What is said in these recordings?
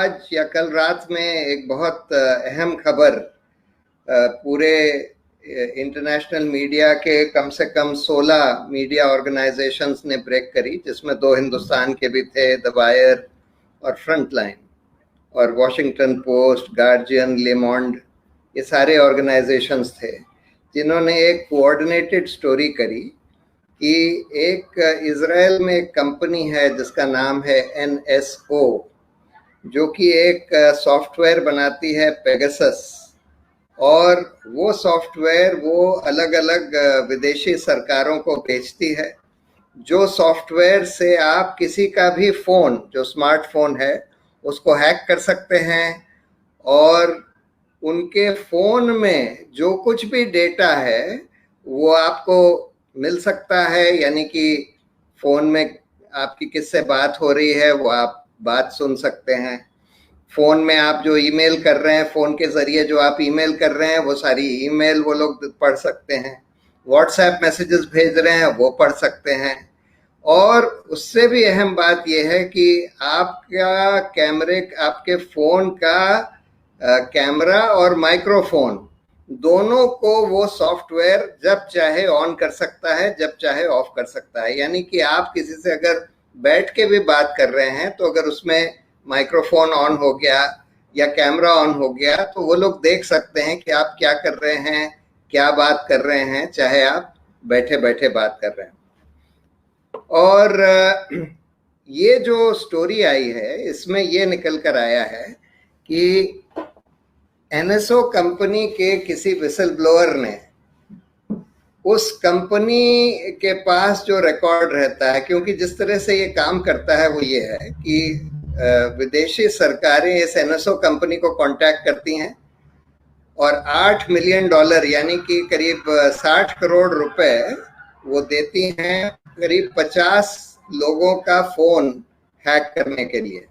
आज या कल रात में एक बहुत अहम खबर पूरे इंटरनेशनल मीडिया के कम से कम 16 मीडिया ऑर्गेनाइजेशंस ने ब्रेक करी, जिसमें 2 हिंदुस्तान के भी थे, द वायर और फ्रंटलाइन, और वॉशिंगटन पोस्ट, गार्जियन, ले मोंड, ये सारे ऑर्गेनाइजेशंस थे जिन्होंने एक कोऑर्डिनेटेड स्टोरी करी कि एक इजराइल में एक कंपनी है जिसका नाम है NSO, जो कि एक सॉफ्टवेयर बनाती है पेगासस, और वो सॉफ्टवेयर वो अलग अलग विदेशी सरकारों को बेचती है, जो सॉफ्टवेयर से आप किसी का भी फोन, जो स्मार्टफोन है, उसको हैक कर सकते हैं और उनके फोन में जो कुछ भी डेटा है वो आपको मिल सकता है। यानी कि फोन में आपकी किससे बात हो रही है वो आप बात सुन सकते हैं, फोन में आप जो ईमेल कर रहे हैं, फोन के जरिए जो आप ईमेल कर रहे हैं वो सारी ईमेल वो लोग पढ़ सकते हैं, व्हाट्सएप मैसेजेस भेज रहे हैं वो पढ़ सकते हैं, और उससे भी अहम बात यह है कि आपका कैमरे, आपके फोन का कैमरा और माइक्रोफोन दोनों को वो सॉफ्टवेयर जब चाहे ऑन कर सकता है, जब चाहे ऑफ कर सकता है। यानी कि आप किसी से अगर बैठ के भी बात कर रहे हैं तो अगर उसमें माइक्रोफोन ऑन हो गया या कैमरा ऑन हो गया तो वो लोग देख सकते हैं कि आप क्या कर रहे हैं, क्या बात कर रहे हैं, चाहे आप बैठे बैठे बात कर रहे हैं। और ये जो स्टोरी आई है इसमें ये निकल कर आया है कि NSO कंपनी के किसी विसल ब्लोअर ने उस कंपनी के पास जो रिकॉर्ड रहता है, क्योंकि जिस तरह से ये काम करता है वो ये है कि विदेशी सरकारें इस NSO कंपनी को कांटेक्ट करती हैं और $8 मिलियन यानी कि करीब 60 करोड़ रुपए वो देती हैं करीब 50 लोगों का फोन हैक करने के लिए,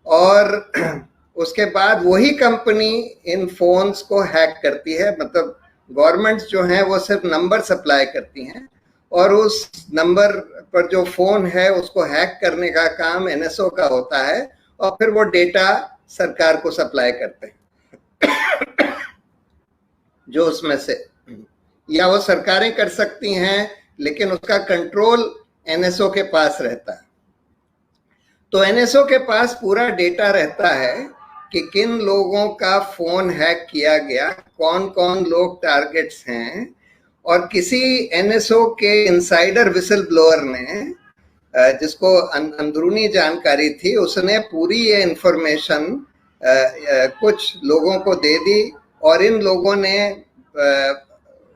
और उसके बाद वही कंपनी इन फोन्स को हैक करती है। मतलब गवर्नमेंट्स जो हैं वो सिर्फ नंबर सप्लाई करती हैं और उस नंबर पर जो फोन है उसको हैक करने का काम NSO का होता है, और फिर वो डेटा सरकार को सप्लाई करते हैं जो उसमें से, या वो सरकारें कर सकती हैं लेकिन उसका कंट्रोल NSO के पास रहता है। तो NSO के पास पूरा डेटा रहता है कि किन लोगों का फोन हैक किया गया, कौन कौन लोग टारगेट्स हैं, और किसी NSO के इनसाइडर विसल ब्लोअर ने, जिसको अंदरूनी जानकारी थी, उसने पूरी ये इंफॉर्मेशन कुछ लोगों को दे दी, और इन लोगों ने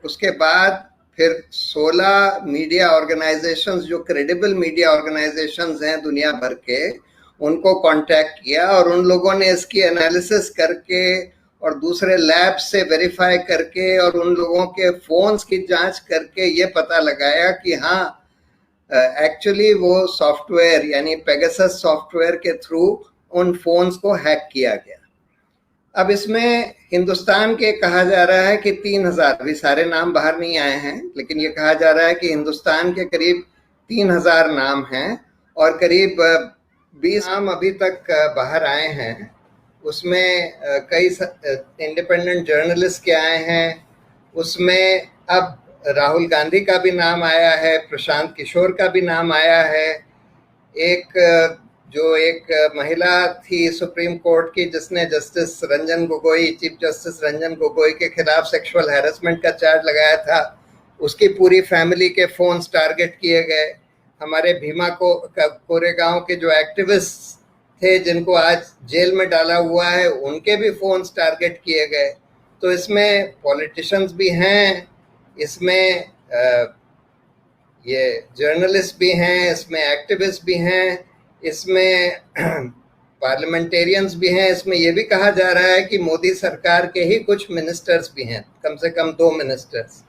उसके बाद फिर 16 मीडिया ऑर्गेनाइजेशंस, जो क्रेडिबल मीडिया ऑर्गेनाइजेशंस हैं दुनिया भर के, उनको कांटेक्ट किया, और उन लोगों ने इसकी एनालिसिस करके और दूसरे लैब से वेरीफाई करके और उन लोगों के फोन्स की जांच करके ये पता लगाया कि हाँ, एक्चुअली वो सॉफ्टवेयर यानी पेगासस सॉफ्टवेयर के थ्रू उन फोन्स को हैक किया गया। अब इसमें हिंदुस्तान के कहा जा रहा है कि 3000, अभी सारे नाम बाहर नहीं आए हैं, लेकिन ये कहा जा रहा है कि हिंदुस्तान के करीब 3000 नाम हैं, और करीब 20 नाम अभी तक बाहर आए हैं। उसमें कई इंडिपेंडेंट जर्नलिस्ट के आए हैं, उसमें अब राहुल गांधी का भी नाम आया है, प्रशांत किशोर का भी नाम आया है, एक जो एक महिला थी सुप्रीम कोर्ट की जिसने justice Ranjan Gogoi, chief justice Ranjan Gogoi के खिलाफ सेक्सुअल हैरेसमेंट का चार्ज लगाया था, उसकी पूरी फैमिली के फोन्स टारगेट किए गए। हमारे भीमा कोरेगांव के जो एक्टिविस्ट थे जिनको आज जेल में डाला हुआ है, उनके भी फोन्स टारगेट किए गए। तो इसमें पॉलिटिशियंस भी हैं, इसमें ये जर्नलिस्ट भी हैं, इसमें एक्टिविस्ट भी हैं, इसमें पार्लियामेंटेरियंस भी हैं, इसमें यह भी कहा जा रहा है कि मोदी सरकार के ही कुछ मिनिस्टर्स भी हैं, कम से कम 2 मिनिस्टर्स,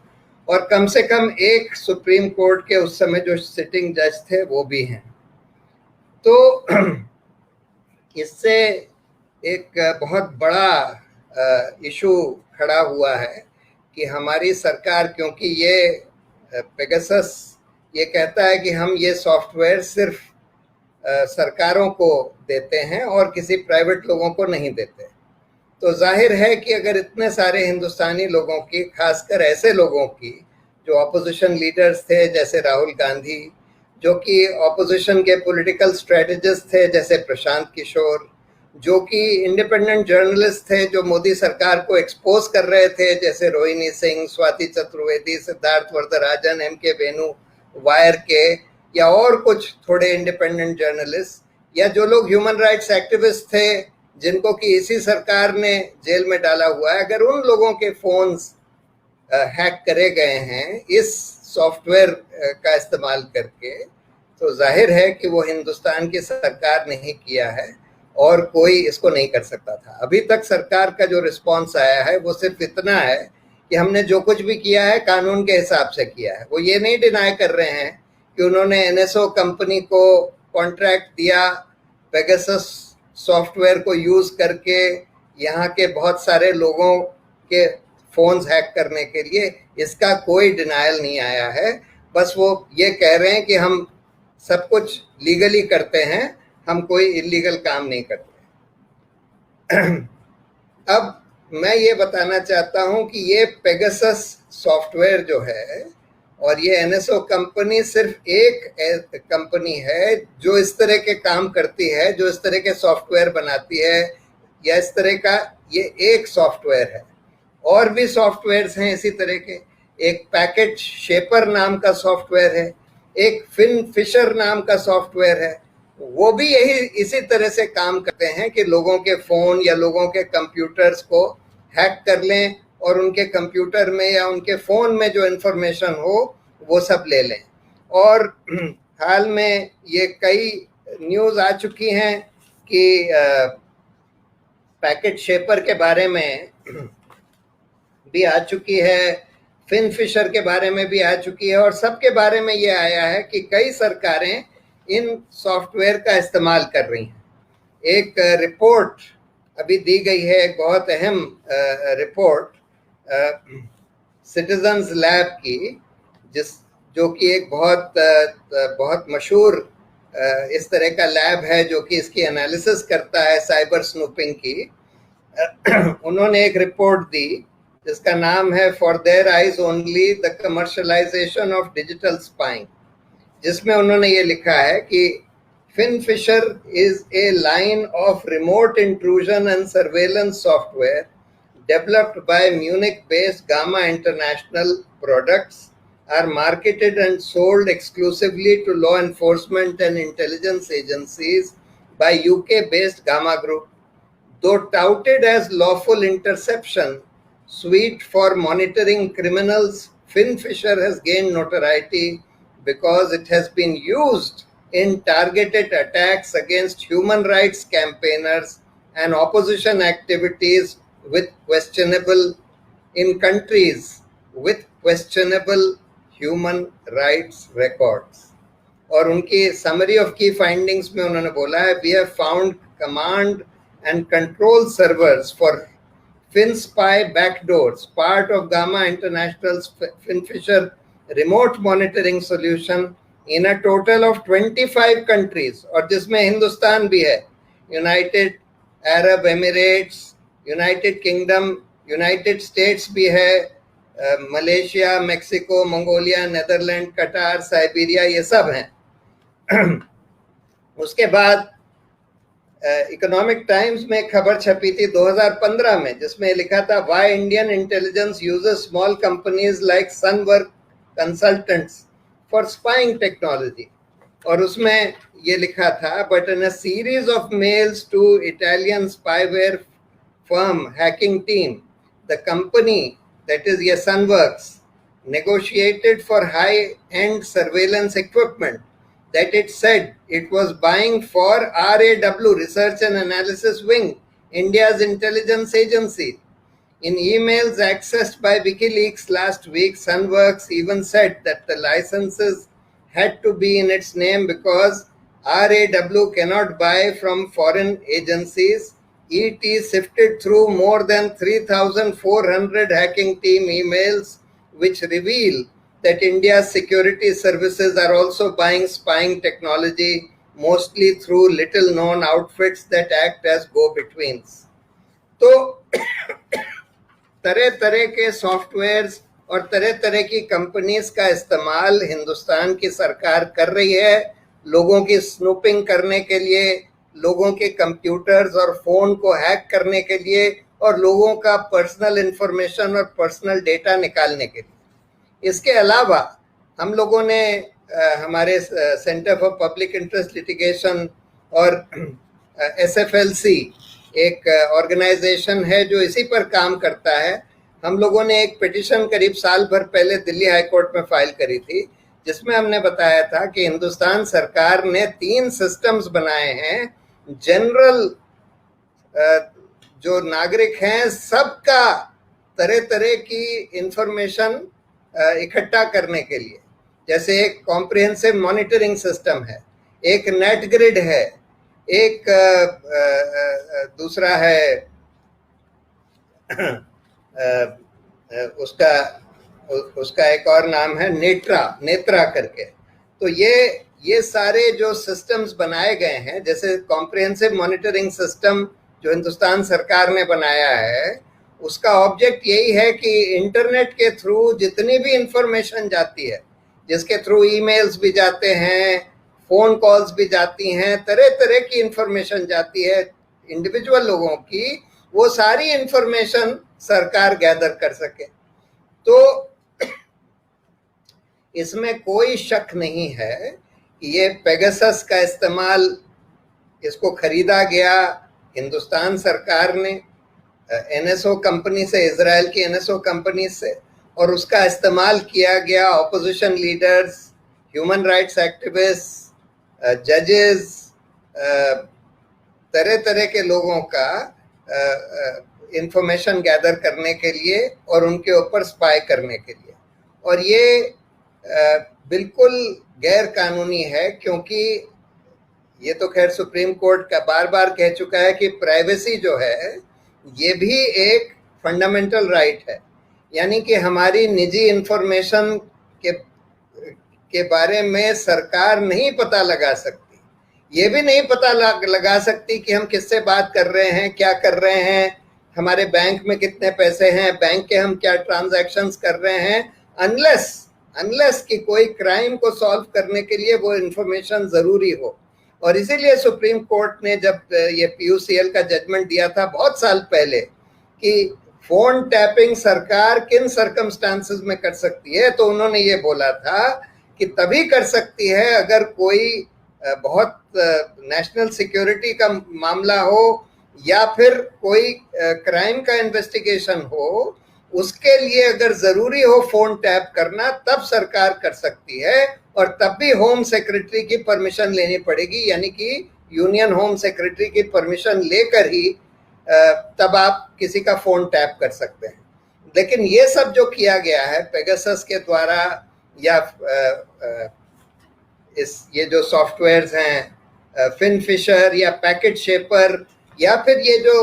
और कम से कम एक सुप्रीम कोर्ट के उस समय जो सिटिंग जज थे वो भी हैं। तो इससे एक बहुत बड़ा इशू खड़ा हुआ है कि हमारी सरकार, क्योंकि ये पेगासस ये कहता है कि हम ये सॉफ्टवेयर सिर्फ सरकारों को देते हैं और किसी प्राइवेट लोगों को नहीं देते। तो जाहिर है कि अगर इतने सारे हिंदुस्तानी लोगों की, खासकर ऐसे लोगों की जो ऑपोजिशन लीडर्स थे जैसे राहुल गांधी, जो कि ऑपोजिशन के पॉलिटिकल स्ट्रेटेजिस्ट थे जैसे प्रशांत किशोर, जो कि इंडिपेंडेंट जर्नलिस्ट थे जो मोदी सरकार को एक्सपोज कर रहे थे जैसे रोहिणी सिंह, स्वाति चतुर्वेदी, सिद्धार्थ वरदराजन, M.K. वेणु, वायर के, या और कुछ थोड़े इंडिपेंडेंट जर्नलिस्ट, या जो लोग ह्यूमन राइट्स एक्टिविस्ट थे जिनको कि इसी सरकार ने जेल में डाला हुआ है, अगर उन लोगों के फोन्स हैक करे गए हैं इस सॉफ्टवेयर का इस्तेमाल करके, तो जाहिर है कि वो हिंदुस्तान की सरकार ने ही किया है और कोई इसको नहीं कर सकता था। अभी तक सरकार का जो रिस्पॉन्स आया है वो सिर्फ इतना है कि हमने जो कुछ भी किया है कानून के हिसाब से किया है। वो ये नहीं डिनाई कर रहे हैं कि उन्होंने NSO कंपनी को कॉन्ट्रैक्ट दिया पेगासस सॉफ्टवेयर को यूज करके यहाँ के बहुत सारे लोगों के फोन्स हैक करने के लिए, इसका कोई डिनायल नहीं आया है। बस वो ये कह रहे हैं कि हम सब कुछ लीगली करते हैं, हम कोई इलीगल काम नहीं करते। अब मैं ये बताना चाहता हूं कि ये पेगासस सॉफ्टवेयर जो है और ये NSO कंपनी सिर्फ एक कंपनी है जो इस तरह के काम करती है, जो इस तरह के सॉफ्टवेयर बनाती है, या इस तरह का ये एक सॉफ्टवेयर है। और भी सॉफ्टवेयर्स हैं इसी तरह के। एक पैकेट शेपर नाम का सॉफ्टवेयर है, एक फिन फिशर नाम का सॉफ्टवेयर है, वो भी यही इसी तरह से काम करते हैं कि लोगों के फोन या लोगों के कंप्यूटर्स को हैक कर लें और उनके कंप्यूटर में या उनके फोन में जो इंफॉर्मेशन हो वो सब ले लें। और हाल में ये कई न्यूज़ आ चुकी हैं कि पैकेट शेपर के बारे में भी आ चुकी है, फिन फिशर के बारे में भी आ चुकी है, और सबके बारे में ये आया है कि कई सरकारें इन सॉफ्टवेयर का इस्तेमाल कर रही हैं। एक रिपोर्ट अभी दी गई है, एक बहुत अहम रिपोर्ट सिटीजन्स लैब की, जो कि एक बहुत मशहूर इस तरह का लैब है जो कि इसकी एनालिसिस करता है साइबर स्नूपिंग की। उन्होंने एक रिपोर्ट दी जिसका नाम है for their eyes only the commercialisation of digital spying, जिसमें उन्होंने ये लिखा है कि FinFisher is a line of remote intrusion and surveillance software developed by Munich-based Gamma International. Products are marketed and sold exclusively to law enforcement and intelligence agencies by UK-based Gamma Group. Though touted as lawful interception suite for monitoring criminals, FinFisher has gained notoriety because it has been used in targeted attacks against human rights campaigners and opposition activities with questionable in countries with questionable human rights records. और उनकी summary of key findings में उन्होंने बोला है, we have found command and control servers for FinSpy backdoors, part of Gamma International's FinFisher remote monitoring solution in a total of 25 countries, और जिसमें हिंदुस्तान भी है, United Arab Emirates, United kingdom, United states भी है, मलेशिया, मेक्सिको, मंगोलिया, नेदरलैंड, कटार, Siberia, ये सब हैं। उसके बाद इकोनॉमिक टाइम्स में खबर छपी थी 2015 में, जिसमें लिखा था why Indian intelligence uses small companies like Sunwork consultants for spying technology, और उसमें ये लिखा था but in a series of mails to Italian spyware firm Hacking Team the company that is ये Sunworks negotiated for high-end surveillance equipment that it said it was buying for RAW, Research and Analysis Wing, India's intelligence agency. In emails accessed by WikiLeaks last week, Sunworks even said that the licenses had to be in its name because RAW cannot buy from foreign agencies. ET sifted through more than 3,400 hacking team emails which reveal that India's security services are also buying spying technology mostly through little known outfits that act as go-betweens. तो तरह तरह के softwares और तरह तरह की companies का इस्तेमाल हिंदुस्तान की सरकार कर रही है लोगों की स्नूपिंग करने के लिए, लोगों के कंप्यूटर्स और फोन को हैक करने के लिए और लोगों का पर्सनल इंफॉर्मेशन और पर्सनल डेटा निकालने के लिए। इसके अलावा हम लोगों ने हमारे centre for public interest litigation और SFLC एक ऑर्गेनाइजेशन है जो इसी पर काम करता है, हम लोगों ने एक पिटिशन करीब साल भर पहले दिल्ली हाई कोर्ट में फाइल करी थी, जिसमें हमने बताया था कि हिंदुस्तान सरकार ने 3 सिस्टम्स बनाए हैं जनरल जो नागरिक हैं सबका तरह तरह की इंफॉर्मेशन इकट्ठा करने के लिए। जैसे एक कॉम्प्रिहेंसिव मॉनिटरिंग सिस्टम है, एक नेट ग्रिड है, एक दूसरा है उसका एक और नाम है नेत्रा करके। तो ये सारे जो सिस्टम्स बनाए गए हैं, जैसे कॉम्प्रिहेंसिव मॉनिटरिंग सिस्टम जो हिंदुस्तान सरकार ने बनाया है, उसका ऑब्जेक्ट यही है कि इंटरनेट के थ्रू जितनी भी इंफॉर्मेशन जाती है, जिसके थ्रू ईमेल्स भी जाते हैं, फोन कॉल्स भी जाती हैं, तरह तरह की इंफॉर्मेशन जाती है इंडिविजुअल लोगों की, वो सारी इंफॉर्मेशन सरकार गैदर कर सके। तो इसमें कोई शक नहीं है कि ये पेगासस का इस्तेमाल, इसको खरीदा गया हिंदुस्तान सरकार ने NSO कंपनी से, इजराइल की NSO कंपनी से, और उसका इस्तेमाल किया गया opposition leaders, human rights activist, जजेस, तरह तरह के लोगों का इंफॉर्मेशन गैदर करने के लिए और उनके ऊपर स्पाई करने के लिए। और ये बिल्कुल गैर कानूनी है, क्योंकि ये तो खैर सुप्रीम कोर्ट का बार बार कह चुका है कि प्राइवेसी जो है ये भी एक फंडामेंटल राइट है, यानी कि हमारी निजी इंफॉर्मेशन के बारे में सरकार नहीं पता लगा सकती, ये भी नहीं पता लगा सकती कि हम किससे बात कर रहे हैं, क्या कर रहे हैं, हमारे बैंक में कितने पैसे हैं, बैंक के हम क्या ट्रांजैक्शंस कर रहे हैं, अनलेस कि कोई क्राइम को सॉल्व करने के लिए वो इंफॉर्मेशन जरूरी हो। और इसीलिए सुप्रीम कोर्ट ने जब ये PUCL का जजमेंट दिया था बहुत साल पहले कि फोन टैपिंग सरकार किन सर्कमस्टांसेस में कर सकती है, तो उन्होंने ये बोला था कि तभी कर सकती है अगर कोई बहुत नेशनल सिक्योरिटी का मामला हो या फिर कोई क्राइम का इन्वेस्टिगेशन हो, उसके लिए अगर जरूरी हो फोन टैप करना, तब सरकार कर सकती है, और तब भी होम सेक्रेटरी की परमिशन लेनी पड़ेगी, यानी कि यूनियन होम सेक्रेटरी की परमिशन लेकर ही तब आप किसी का फोन टैप कर सकते हैं। लेकिन ये सब जो किया गया है पेगासस के द्वारा, या ये जो सॉफ्टवेयर्स हैं फिनफिशर या पैकेट शेपर, या फिर ये जो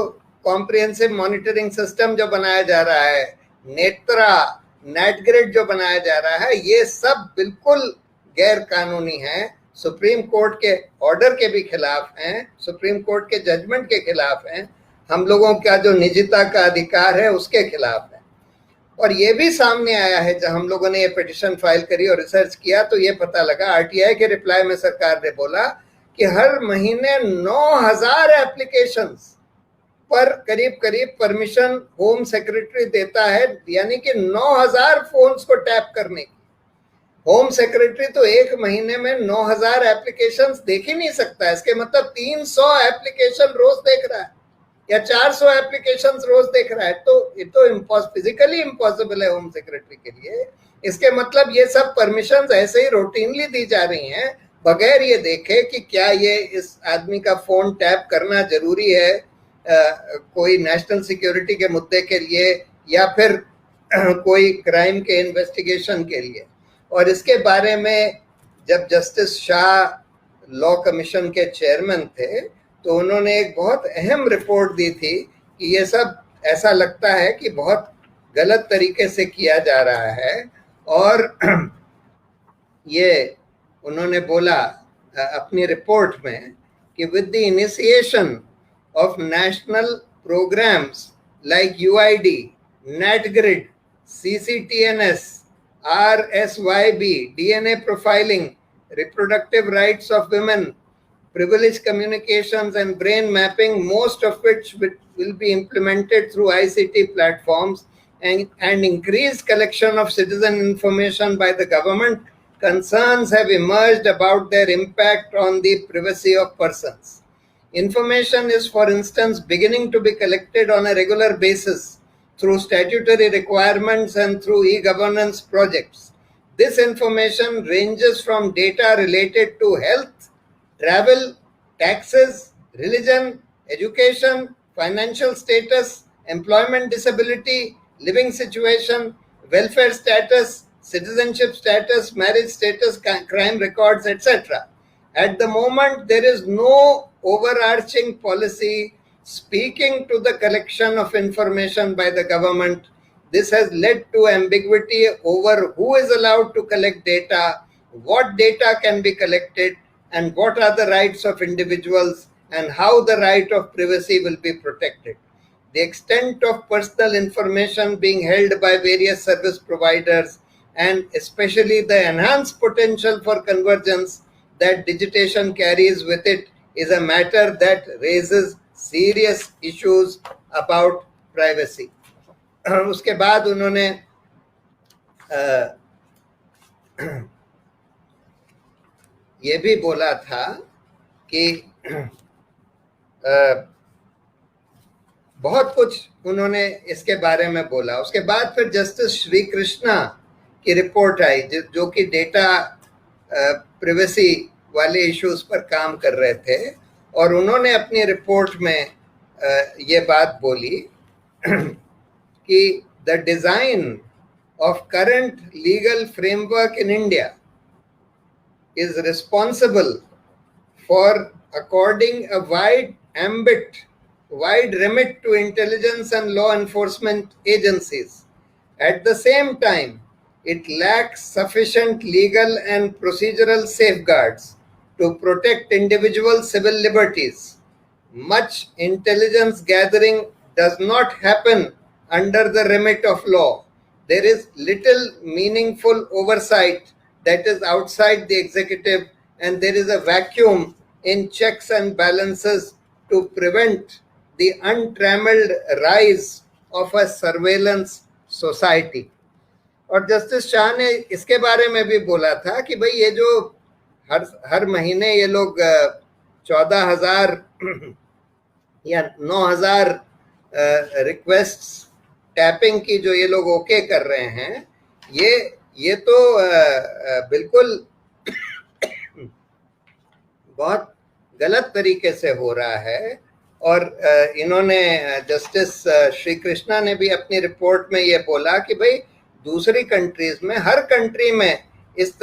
कॉम्प्रिहेंसिव मॉनिटरिंग सिस्टम जो बनाया जा रहा है, नेत्रा, नेटग्रिड जो बनाया जा रहा है, ये सब बिल्कुल गैर कानूनी है, सुप्रीम कोर्ट के ऑर्डर के भी खिलाफ हैं, सुप्रीम कोर्ट के जजमेंट के खिलाफ हैं, हम लोगों का जो निजता का अधिकार है उसके खिलाफ है। और ये भी सामने आया है, जब हम लोगों ने ये पिटिशन फाइल करी और रिसर्च किया तो ये पता लगा, RTI के रिप्लाई में सरकार ने बोला कि हर महीने 9,000 एप्लीकेशंस पर करीब करीब परमिशन होम सेक्रेटरी देता है, यानी कि 9,000 फोन्स को टैप करने की। होम सेक्रेटरी तो एक महीने में 9,000 एप्लीकेशंस देख ही नहीं सकता, इसके मतलब 300 एप्लीकेशन रोज देख रहा है या 400 एप्लीकेशंस रोज देख रहा है, तो ये तो फिजिकली इम्पॉसिबल है होम सेक्रेटरी के लिए। इसके मतलब ये सब परमिशंस ऐसे ही रूटीनली दी जा रही हैं, बगैर ये देखे कि क्या ये इस आदमी का फोन टैप करना जरूरी है कोई नेशनल सिक्योरिटी के मुद्दे के लिए या फिर कोई क्राइम के इन्वेस्टिगेशन के लिए। और इसके बारे में जब जस्टिस शाह लॉ कमीशन के चेयरमैन थे तो उन्होंने एक बहुत अहम रिपोर्ट दी थी कि ये सब ऐसा लगता है कि बहुत गलत तरीके से किया जा रहा है। और ये उन्होंने बोला अपनी रिपोर्ट में कि with the initiation of national programmes like UID, NATGRID, CCTNS, RSYB, DNA profiling, reproductive rights of women, privileged communications and brain mapping, most of which will be implemented through ICT platforms, and increased collection of citizen information by the government, concerns have emerged about their impact on the privacy of persons. Information is, for instance, beginning to be collected on a regular basis through statutory requirements and through e-governance projects. This information ranges from data related to health, travel, taxes, religion, education, financial status, employment disability, living situation, welfare status, citizenship status, marriage status, crime records, etc. At the moment, there is no overarching policy speaking to the collection of information by the government. This has led to ambiguity over who is allowed to collect data, what data can be collected, and what are the rights of individuals, and how the right of privacy will be protected. The extent of personal information being held by various service providers, and especially the enhanced potential for convergence that digitation carries with it, is a matter that raises serious issues about privacy. उसके बाद उन्होंने ये भी बोला था कि बहुत कुछ उन्होंने इसके बारे में बोला. उसके बाद फिर जस्टिस श्री कृष्णा की रिपोर्ट आई जो कि डेटा प्रिवेसी वाले इश्यूज पर काम कर रहे थे, और उन्होंने अपनी रिपोर्ट में ये बात बोली कि the design of current legal framework in India is responsible for according a wide remit to intelligence and law enforcement agencies. At the same time, it lacks sufficient legal and procedural safeguards to protect individual civil liberties. Much intelligence gathering does not happen under the remit of law. There is little meaningful oversight that is outside the executive, and there is a vacuum in checks and balances to prevent the untrammeled rise of a surveillance society. और justice Shah ने इसके बारे में भी बोला था कि भाई ये जो हर महीने ये लोग 14,000 या 9,000 रिक्वेस्ट्स टैपिंग की जो ये लोग ओके कर रहे हैं, ये तो बिल्कुल बहुत गलत तरीके से हो रहा है. और इन्होंने जस्टिस श्री कृष्णा ने भी अपनी रिपोर्ट में ये बोला कि भाई दूसरी कंट्रीज में, हर कंट्री में इस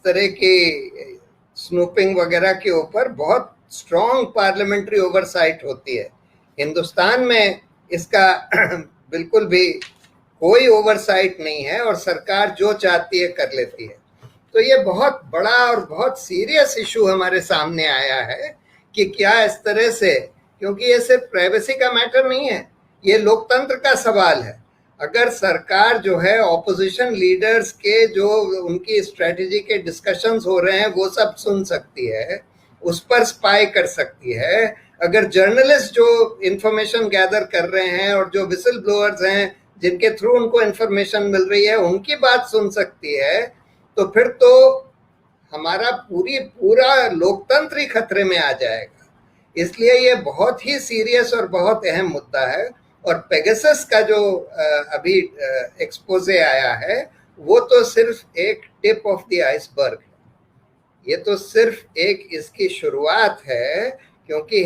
तरह की स्नूपिंग वगैरह के ऊपर बहुत स्ट्रॉन्ग पार्लियामेंट्री ओवरसाइट होती है. हिंदुस्तान में इसका बिल्कुल भी कोई ओवरसाइट नहीं है और सरकार जो चाहती है कर लेती है. तो ये बहुत बड़ा और बहुत सीरियस इशू हमारे सामने आया है कि क्या इस तरह से, क्योंकि ये सिर्फ प्राइवेसी का मैटर नहीं है, ये लोकतंत्र का सवाल है. अगर सरकार जो है ऑपोजिशन लीडर्स के जो उनकी स्ट्रेटेजी के डिस्कशंस हो रहे हैं वो सब सुन सकती है, उस पर स्पाई कर सकती है. अगर जर्नलिस्ट जो इंफॉर्मेशन गैदर कर रहे हैं और जो विसल ब्लोअर्स हैं जिनके थ्रू उनको इंफॉर्मेशन मिल रही है उनकी बात सुन सकती है, तो फिर तो हमारा पूरा लोकतंत्र ही खतरे में आ जाएगा. इसलिए ये बहुत ही सीरियस और बहुत अहम मुद्दा है. और पेगासस का जो अभी एक्सपोजे आया है वो तो सिर्फ एक टिप ऑफ द आइसबर्ग है. ये तो सिर्फ एक इसकी शुरुआत है, क्योंकि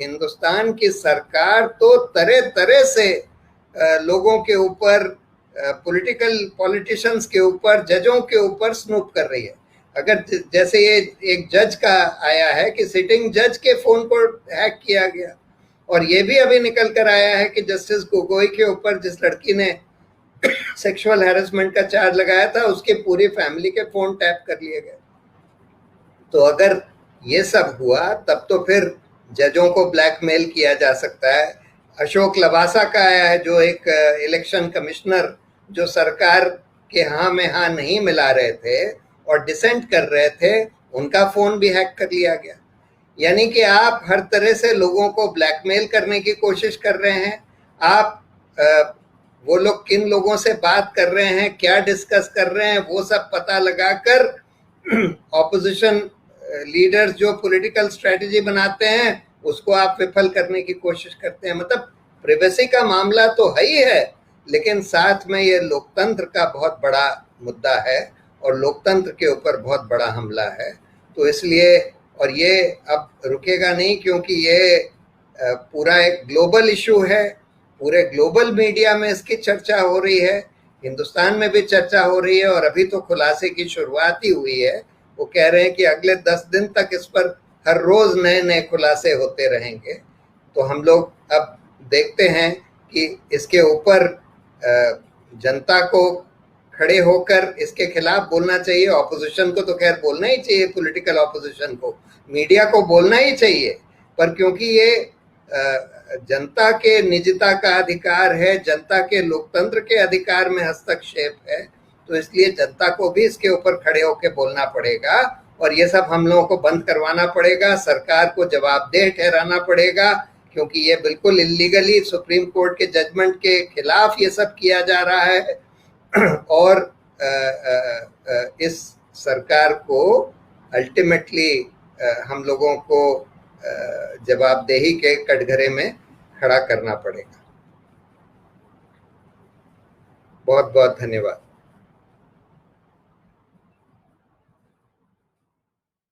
हिंदुस्तान की सरकार तो तरह तरह से लोगों के ऊपर, पॉलिटिशियंस के ऊपर, जजों के ऊपर स्नूप कर रही है. अगर जैसे ये एक जज का आया है कि सिटिंग जज के फोन को हैक किया गया, और ये भी अभी निकल कर आया है कि जस्टिस गोगोई के ऊपर जिस लड़की ने सेक्सुअल हैरेसमेंट का चार्ज लगाया था उसके पूरी फैमिली के फोन टैप कर लिए गए. तो अगर ये सब हुआ तब तो फिर जजों को ब्लैकमेल किया जा सकता है। अशोक लवासा का आया है, जो एक इलेक्शन कमिश्नर जो सरकार के हाँ में हाँ नहीं मिला रहे थे और डिसेंट कर रहे थे, उनका फोन भी हैक कर लिया गया। यानी कि आप हर तरह से लोगों को ब्लैकमेल करने की कोशिश कर रहे हैं। आप वो लोग किन लोगों से बात कर रहे हैं, क्या डिस्कस कर रहे हैं, वो सब पता लगाकर ऑपोजिशन लीडर्स जो पॉलिटिकल स्ट्रेटजी बनाते हैं उसको आप विफल करने की कोशिश करते हैं। मतलब प्राइवेसी का मामला तो है ही है, लेकिन साथ में ये लोकतंत्र का बहुत बड़ा मुद्दा है और लोकतंत्र के ऊपर बहुत बड़ा हमला है। तो इसलिए, और ये अब रुकेगा नहीं, क्योंकि ये पूरा एक ग्लोबल इशू है। पूरे ग्लोबल मीडिया में इसकी चर्चा हो रही है, हिंदुस्तान में भी चर्चा हो रही है, और अभी तो खुलासे की शुरुआत ही हुई है। वो कह रहे हैं कि अगले 10 दिन तक इस पर हर रोज नए नए खुलासे होते रहेंगे। तो हम लोग अब देखते हैं कि इसके ऊपर जनता को खड़े होकर इसके खिलाफ बोलना चाहिए। ऑपोजिशन को तो खैर बोलना ही चाहिए, पॉलिटिकल ऑपोजिशन को, मीडिया को बोलना ही चाहिए, पर क्योंकि ये जनता के निजता का अधिकार है, जनता के लोकतंत्र के अधिकार में हस्तक्षेप है, तो इसलिए जनता को भी इसके ऊपर खड़े होकर बोलना पड़ेगा और ये सब हम लोगों को बंद करवाना पड़ेगा। सरकार को जवाबदेह ठहराना पड़ेगा, क्योंकि ये बिल्कुल इल्लीगली सुप्रीम कोर्ट के जजमेंट के खिलाफ ये सब किया जा रहा है। और इस सरकार को अल्टीमेटली हम लोगों को जवाबदेही के कटघरे में खड़ा करना पड़ेगा। बहुत बहुत धन्यवाद।